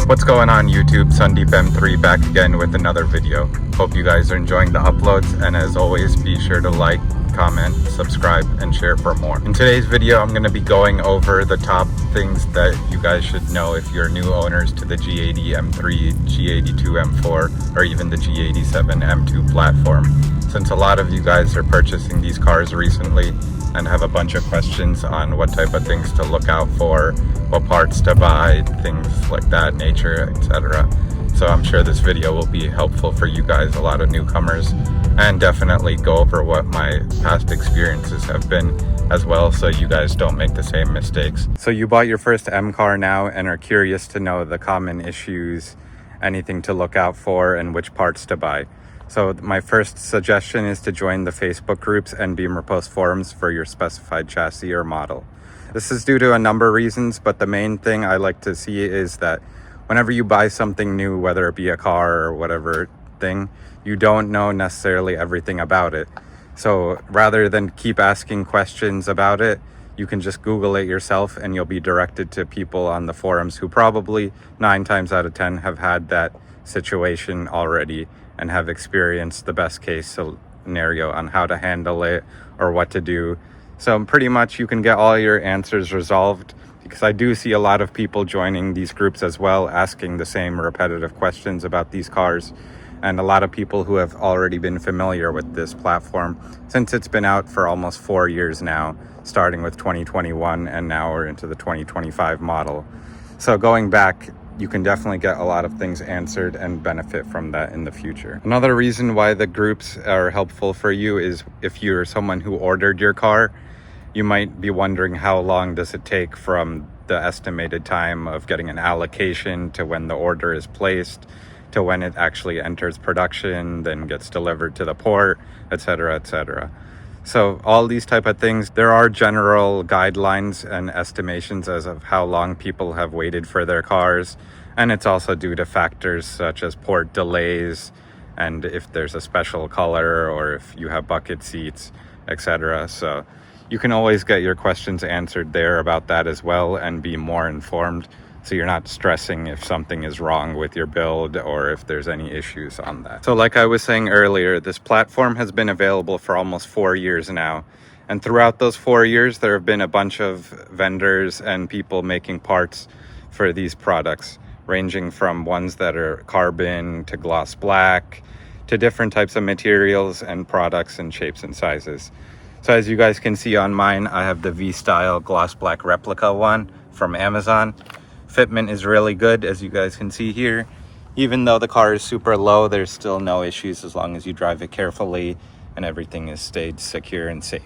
What's going on YouTube? G80 M3 back again with another video. Hope you guys are enjoying the uploads, and as always, be sure to like, comment, subscribe, and share for more. In today's video, I'm going to be going over the top things that you guys should know if you're new owners to the G80 M3, G82 M4, or even the G87 M2 platform. Since a lot of you guys are purchasing these cars recently and have a bunch of questions on what type of things to look out for, what parts to buy, things like that nature, etc. So I'm sure this video will be helpful for you guys, a lot of newcomers, and definitely go over what my past experiences have been as well, so you guys don't make the same mistakes. So you bought your first M car now and are curious to know the common issues, anything to look out for, and which parts to buy. So my first suggestion is to join the Facebook groups and Beam Repose forums for your specified chassis or model. This is due to a number of reasons, but the main thing I like to see is that whenever you buy something new, whether it be a car or whatever thing, you don't know necessarily everything about it. So rather than keep asking questions about it, you can just Google it yourself and you'll be directed to people on the forums who probably 9 times out of 10 have had that situation already and have experienced the best case scenario on how to handle it or what to do. So pretty much you can get all your answers resolved, because I do see a lot of people joining these groups as well, asking the same repetitive questions about these cars, and a lot of people who have already been familiar with this platform since it's been out for almost 4 years now, starting with 2021, and now we're into the 2025 model. So going back, you can definitely get a lot of things answered and benefit from that in the future. Another reason why the groups are helpful for you is if you're someone who ordered your car, you might be wondering how long does it take from the estimated time of getting an allocation to when the order is placed to when it actually enters production, then gets delivered to the port, etc., etc. So all these type of things, there are general guidelines and estimations as of how long people have waited for their cars. And it's also due to factors such as port delays, and if there's a special color or if you have bucket seats, etc. So you can always get your questions answered there about that as well and be more informed, so you're not stressing if something is wrong with your build or if there's any issues on that. So like I was saying earlier, this platform has been available for almost 4 years now. And throughout those 4 years, there have been a bunch of vendors and people making parts for these products, ranging from ones that are carbon to gloss black to different types of materials and products and shapes and sizes. So as you guys can see on mine, I have the V-Style gloss black replica one from Amazon. Fitment is really good, as you guys can see here. Even though the car is super low, there's still no issues as long as you drive it carefully and everything is stayed secure and safe.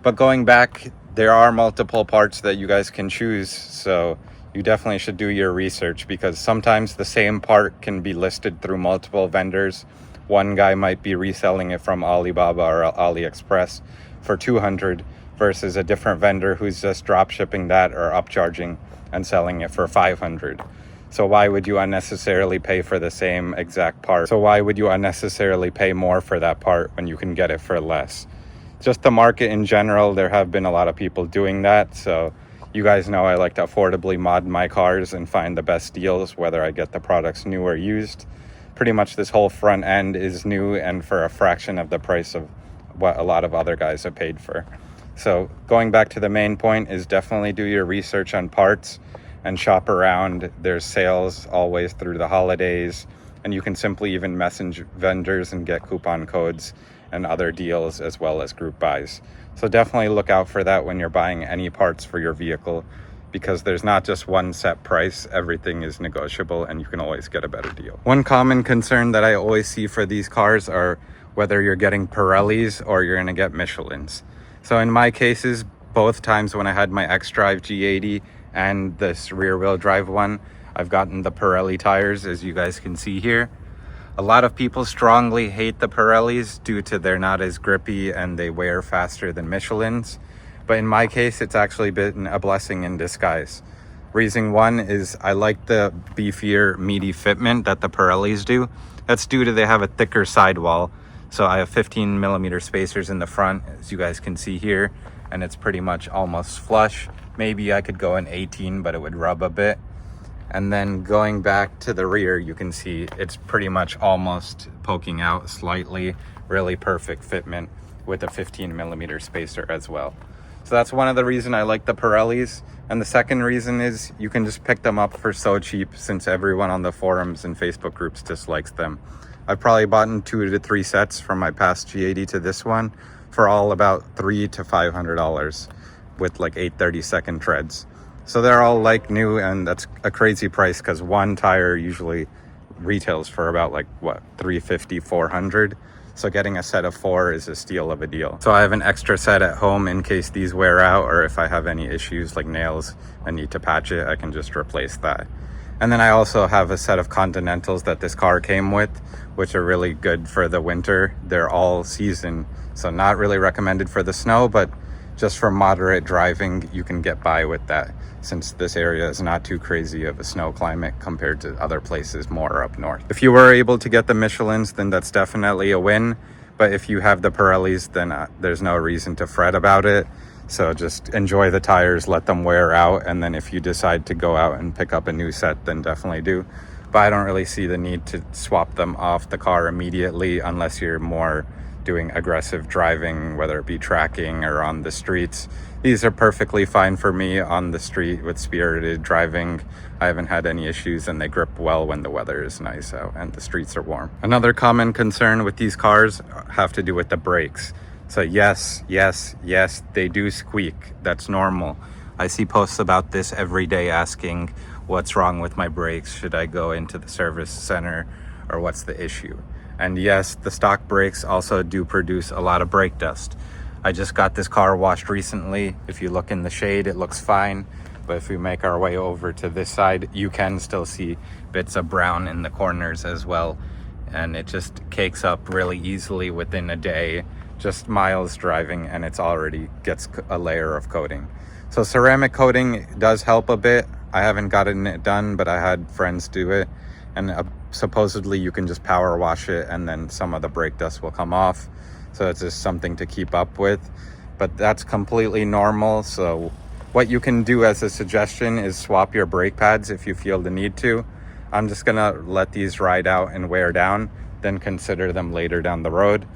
But going back, there are multiple parts that you guys can choose, so you definitely should do your research, because sometimes the same part can be listed through multiple vendors. One guy might be reselling it from Alibaba or AliExpress for $200 versus a different vendor who's just drop shipping that or upcharging and selling it for $500. So why would you unnecessarily pay for the same exact part? So why would you unnecessarily pay more for that part when you can get it for less? Just the market in general, there have been a lot of people doing that. So you guys know I like to affordably mod my cars and find the best deals, whether I get the products new or used. Pretty much this whole front end is new and for a fraction of the price of what a lot of other guys have paid for. So going back to the main point is definitely do your research on parts and shop around. There's sales always through the holidays, and you can simply even message vendors and get coupon codes and other deals as well as group buys. So definitely look out for that when you're buying any parts for your vehicle, because there's not just one set price. Everything is negotiable and you can always get a better deal. One common concern that I always see for these cars are whether you're getting Pirellis or you're going to get Michelins. So in my cases, both times when I had my X-Drive G80 and this rear wheel drive one, I've gotten the Pirelli tires, as you guys can see here. A lot of people strongly hate the Pirellis due to they're not as grippy and they wear faster than Michelins. But in my case, it's actually been a blessing in disguise. Reason one is I like the beefier, meaty fitment that the Pirellis do. That's due to they have a thicker sidewall. So I have 15 millimeter spacers in the front, as you guys can see here, and it's pretty much almost flush. Maybe I could go in 18, but it would rub a bit. And then going back to the rear, you can see it's pretty much almost poking out slightly. Really perfect fitment with a 15mm spacer as well. So that's one of the reasons I like the Pirellis. And the second reason is you can just pick them up for so cheap, since everyone on the forums and Facebook groups dislikes them. I've probably bought 2 to 3 sets from my past G80 to this one for all about $300 to $500 with like 8/32 treads. So they're all like new, and that's a crazy price because one tire usually retails for about like what, $350, $400. So getting a set of 4 is a steal of a deal. So I have an extra set at home in case these wear out, or if I have any issues like nails and need to patch it, I can just replace that. And then I also have a set of Continentals that this car came with, which are really good for the winter. They're all season, so not really recommended for the snow, but just for moderate driving, you can get by with that, since this area is not too crazy of a snow climate compared to other places more up north. If you were able to get the Michelins, then that's definitely a win. But if you have the Pirellis, then there's no reason to fret about it. So just enjoy the tires, let them wear out, and then if you decide to go out and pick up a new set, then definitely do. But I don't really see the need to swap them off the car immediately unless you're more doing aggressive driving, whether it be tracking or on the streets. These are perfectly fine for me on the street with spirited driving. I haven't had any issues, and they grip well when the weather is nice out and the streets are warm. Another common concern with these cars have to do with the brakes. So yes, they do squeak. That's normal. I see posts about this every day asking what's wrong with my brakes, should I go into the service center, or what's the issue? And yes, the stock brakes also do produce a lot of brake dust. I just got this car washed recently. If you look in the shade, it looks fine. But if we make our way over to this side, you can still see bits of brown in the corners as well. And it just cakes up really easily within a day, just miles driving, and it's already gets a layer of coating. So ceramic coating does help a bit. I haven't gotten it done, but I had friends do it. And supposedly you can just power wash it and then some of the brake dust will come off. So it's just something to keep up with, but that's completely normal. So what you can do as a suggestion is swap your brake pads if you feel the need to. I'm just gonna let these ride out and wear down, then consider them later down the road.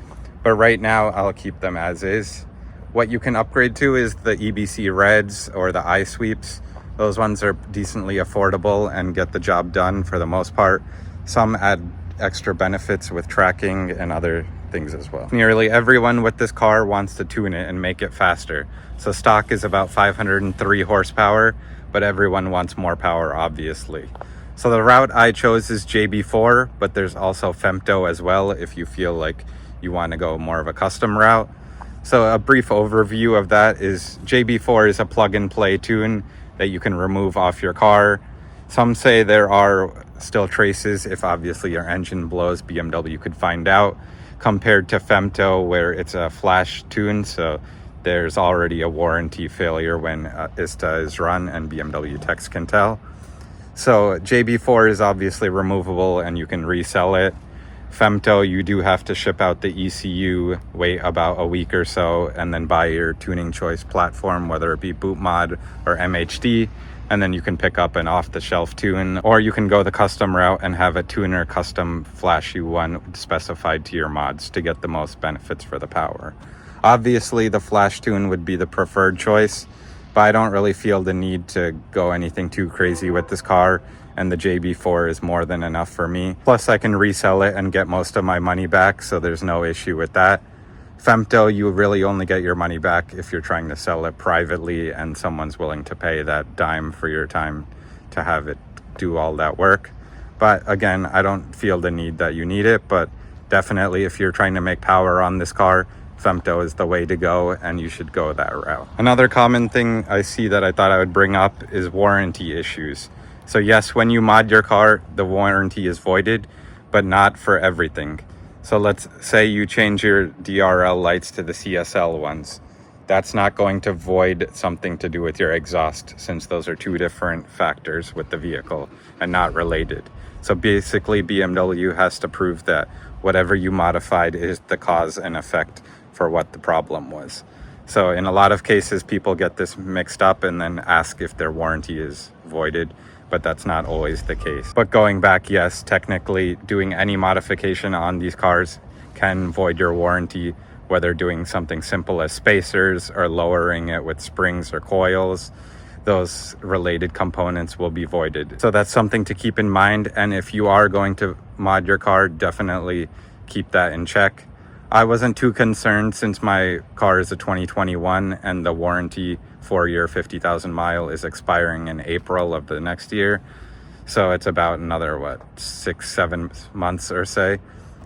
But right now I'll keep them as is. What you can upgrade to is the EBC Reds or the eye sweeps. Those ones are decently affordable and get the job done for the most part. Some add extra benefits with tracking and other things as well. Nearly everyone with this car wants to tune it and make it faster. So stock is about 503 horsepower, but everyone wants more power, obviously. So the route I chose is JB4, but there's also Femto as well if you feel like you want to go more of a custom route. So a brief overview of that is JB4 is a plug-and-play tune that you can remove off your car. Some say there are still traces. If obviously your engine blows, BMW could find out, compared to Femto where it's a flash tune, so there's already a warranty failure when ISTA is run and BMW techs can tell. So JB4 is obviously removable and you can resell it. Femto, you do have to ship out the ECU, wait about a week or so, and then buy your tuning choice platform, whether it be boot mod or MHD, and then you can pick up an off-the-shelf tune, or you can go the custom route and have a tuner custom flashy one specified to your mods to get the most benefits for the power. Obviously, the flash tune would be the preferred choice, but I don't really feel the need to go anything too crazy with this car, and the JB4 is more than enough for me. Plus, I can resell it and get most of my money back, so there's no issue with that. Femto, you really only get your money back if you're trying to sell it privately and someone's willing to pay that dime for your time to have it do all that work. But again, I don't feel the need that you need it, but definitely if you're trying to make power on this car, Femto is the way to go, and you should go that route. Another common thing I see that I thought I would bring up is warranty issues. So yes, when you mod your car, the warranty is voided, but not for everything. So let's say you change your DRL lights to the CSL ones. That's not going to void something to do with your exhaust, since those are two different factors with the vehicle and not related. So basically BMW has to prove that whatever you modified is the cause and effect for what the problem was. So in a lot of cases, people get this mixed up and then ask if their warranty is voided. but that's not always the case. But going back, yes, technically doing any modification on these cars can void your warranty, whether doing something simple as spacers or lowering it with springs or coils. Those related components will be voided. So that's something to keep in mind. And if you are going to mod your car, definitely keep that in check. I wasn't too concerned since my car is a 2021 and the warranty 4-year 50,000 mile is expiring in April of the next year. So it's about another, 6-7 months or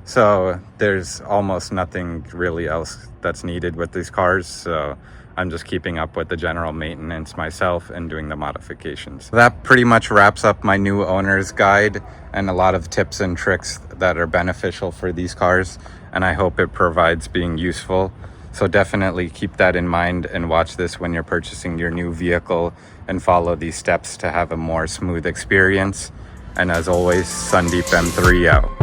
so there's almost nothing really else that's needed with these cars. So I'm just keeping up with the general maintenance myself and doing the modifications. That pretty much wraps up my new owner's guide and a lot of tips and tricks that are beneficial for these cars, and I hope it provides being useful. So definitely keep that in mind and watch this when you're purchasing your new vehicle and follow these steps to have a more smooth experience. And as always, Sundeep M3 out.